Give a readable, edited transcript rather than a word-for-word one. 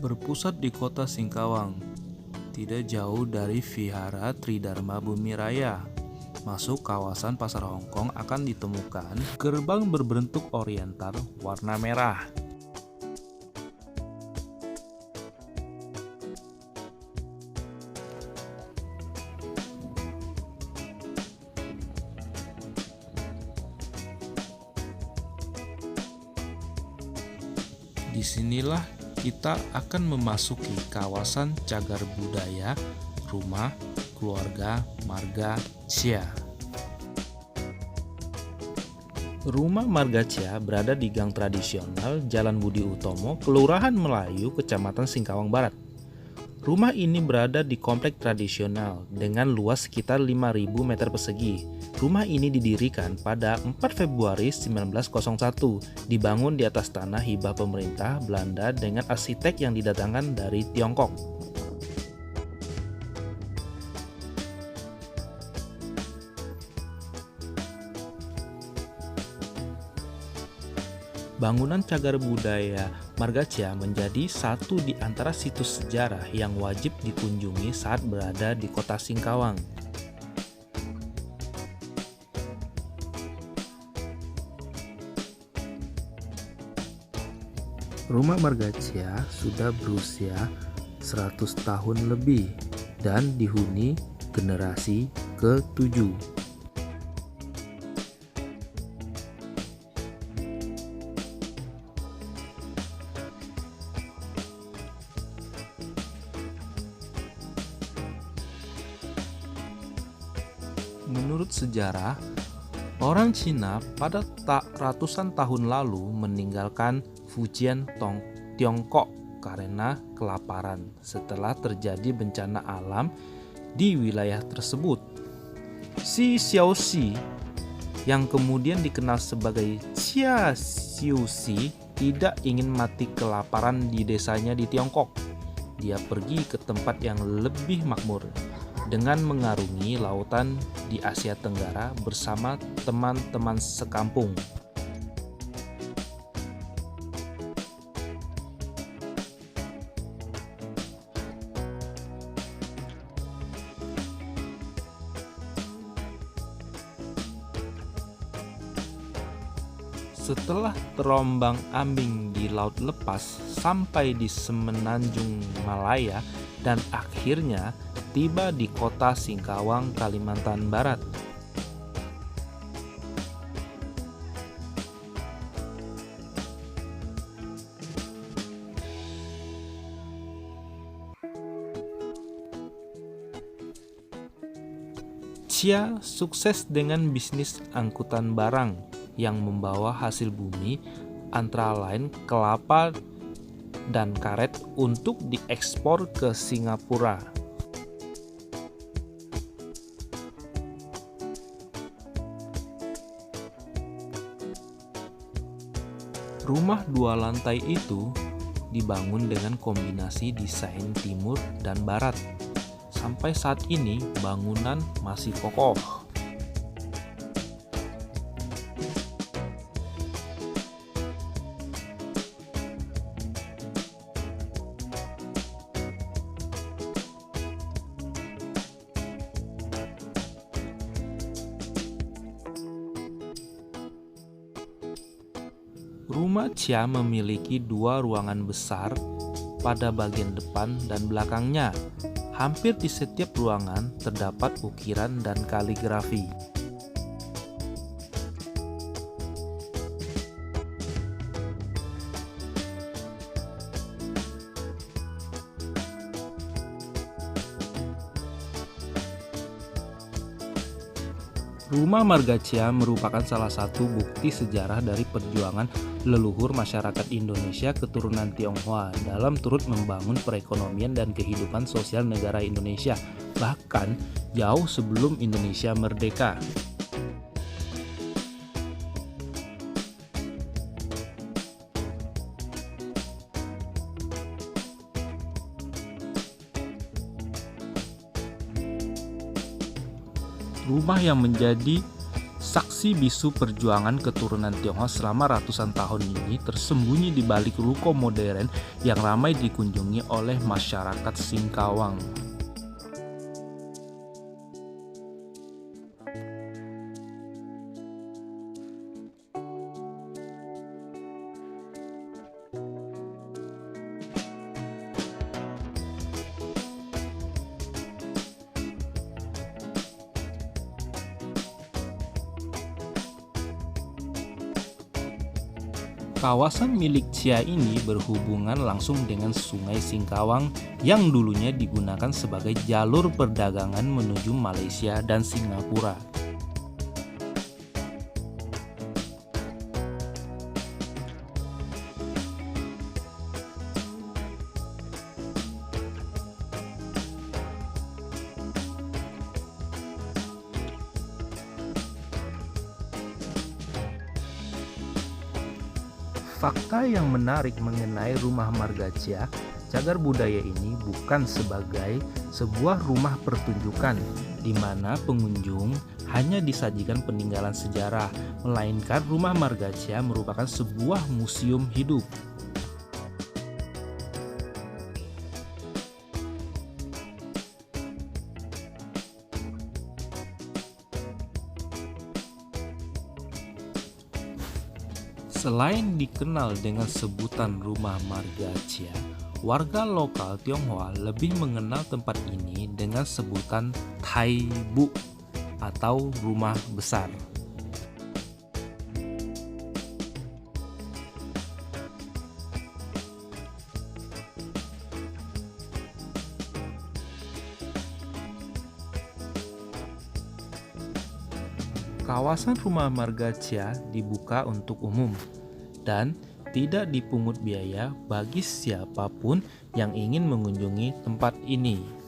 Berpusat di kota Singkawang, tidak jauh dari Vihara Tridharma Bumi Raya. Masuk kawasan Pasar Hongkong akan ditemukan gerbang berbentuk oriental warna merah. Disinilah kita akan memasuki kawasan cagar budaya rumah keluarga Marga Cia. Rumah Marga Cia berada di gang tradisional Jalan Budi Utomo, Kelurahan Melayu, Kecamatan Singkawang Barat. Rumah ini berada di komplek tradisional dengan luas sekitar 5.000 meter persegi. Rumah ini didirikan pada 4 Februari 1901, dibangun di atas tanah hibah pemerintah Belanda dengan arsitek yang didatangkan dari Tiongkok. Bangunan cagar budaya Marga Cia menjadi satu di antara situs sejarah yang wajib dikunjungi saat berada di kota Singkawang. Rumah Marga Cia sudah berusia 100 tahun lebih dan dihuni generasi ke-7. Menurut sejarah, orang Cina pada ratusan tahun lalu meninggalkan Fujian Tiongkok karena kelaparan setelah terjadi bencana alam di wilayah tersebut. Xi Xiaoxi yang kemudian dikenal sebagai Xia Xiuxi tidak ingin mati kelaparan di desanya di Tiongkok. Dia pergi ke tempat yang lebih makmur dengan mengarungi lautan di Asia Tenggara bersama teman-teman sekampung. Setelah terombang-ambing di laut lepas sampai di Semenanjung Malaya dan akhirnya tiba di kota Singkawang, Kalimantan Barat. Cia sukses dengan bisnis angkutan barang yang membawa hasil bumi antara lain kelapa dan karet untuk diekspor ke Singapura. Rumah 2 lantai itu dibangun dengan kombinasi desain timur dan barat. Sampai saat ini bangunan masih kokoh. Rumah Cia memiliki 2 ruangan besar pada bagian depan dan belakangnya. Hampir di setiap ruangan terdapat ukiran dan kaligrafi. Rumah Marga Cia merupakan salah satu bukti sejarah dari perjuangan leluhur masyarakat Indonesia keturunan Tionghoa dalam turut membangun perekonomian dan kehidupan sosial negara Indonesia, bahkan jauh sebelum Indonesia merdeka. Rumah yang menjadi Saksi bisu perjuangan keturunan Tionghoa selama ratusan tahun ini tersembunyi di balik ruko modern yang ramai dikunjungi oleh masyarakat Singkawang. Kawasan milik Chia ini berhubungan langsung dengan Sungai Singkawang yang dulunya digunakan sebagai jalur perdagangan menuju Malaysia dan Singapura. Fakta yang menarik mengenai rumah marga Chia, cagar budaya ini bukan sebagai sebuah rumah pertunjukan di mana pengunjung hanya disajikan peninggalan sejarah, melainkan rumah marga Chia merupakan sebuah museum hidup. Selain dikenal dengan sebutan rumah marga Chia, warga lokal Tionghoa lebih mengenal tempat ini dengan sebutan Tai Bu atau rumah besar. Kawasan rumah marga Chia dibuka untuk umum dan tidak dipungut biaya bagi siapapun yang ingin mengunjungi tempat ini.